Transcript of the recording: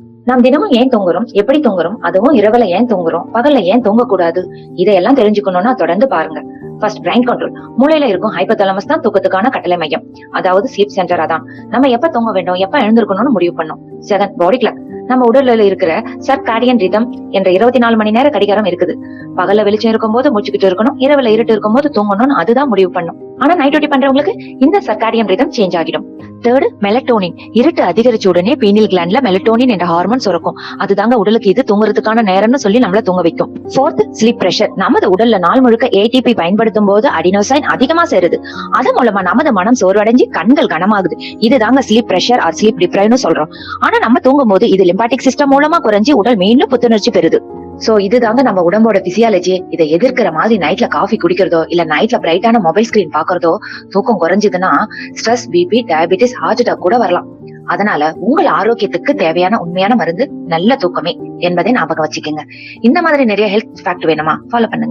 நாம் தினமும் ஏன் தூங்குறோம், எப்படி தூங்குறோம், அதுவும் இரவுல ஏன் தூங்குறோம், பகல்ல ஏன் தூங்கக்கூடாது, இதையெல்லாம் தெரிஞ்சுக்கணும்னா தொடர்ந்து பாருங்க. First brain control. மூளையில இருக்கும் ஹைப்போதாலமஸ் தான் தூக்கத்துக்கான கட்டளை மையம். அதாவது ஸ்லீப் சென்டர் அதான். நம்ம எப்ப தூங்க வேண்டும், எப்ப எழுந்திருக்கணும்னு முடிவு பண்ணும். செகண்ட் பாடி கிளாக். நம்ம உடல்ல இருக்கிற சர்காடியன் ரிதம் என்ற 24 மணி நேர கடிகாரம் இருக்குது. பகல்ல வெளிச்சம் இருக்கும்போது முடிச்சுக்கிட்டு இருக்கணும், இரவுல இருட்டு இருக்கும்போது தூங்கணும்னு அதுதான் முடிவு பண்ணும். ஆனா நைட் டியூட்டி பண்றவங்களுக்கு இந்த சர்காடியன் ரிதம் சேஞ்ச் ஆகிடும். Third melatonin. இருட்டு அதிகரிச்ச உடனே பீனியல் கிளாண்ட்ல மெலட்டோனின் என்ற ஹார்மோன் சுரக்கும். அதுதாங்க உடலுக்கு இது தூங்குறதுக்கான நேரம்னு சொல்லி நம்மள தூங்க வைக்கும். Fourth sleep pressure. நமது உடல்ல நாள் முழுக்க ஏடிபி பயன்படுத்தும் போது அடினோசைன் அதிகமா சேருது. அது மூலமா நமது மனம் சோர்வடைஞ்சு கண்கள் கனமாகுது. இதுதாங்க ஸ்லீப் பிரஷர் ஆர் ஸ்லீப் டிப்ரைவ்னு சொல்றோம். ஆனா நம்ம தூங்கும் போது இது லிம்பாட்டிக் சிஸ்டம் மூலமா குறைஞ்சு உடல் மீண்டும் புத்துணர்ச்சி பெறுது. சோ இதுதாங்க நம்ம உடம்போட பிசியாலஜி. இதை எதிர்க்கிற மாதிரி நைட்ல காஃபி குடிக்கிறதோ இல்ல நைட்ல பிரைட்டான மொபைல் ஸ்கிரீன் பாக்குறதோ தூக்கம் குறைஞ்சதுன்னா stress, BP, diabetes, heart attack கூட வரலாம். அதனால உங்கள் ஆரோக்கியத்துக்கு தேவையான உண்மையான மருந்து நல்ல தூக்கமே என்பதை ஞாபகம் வச்சுக்கோங்க. இந்த மாதிரி நிறைய ஹெல்த் ஃபேக்ட் வேணுமா, ஃபாலோ பண்ணுங்க.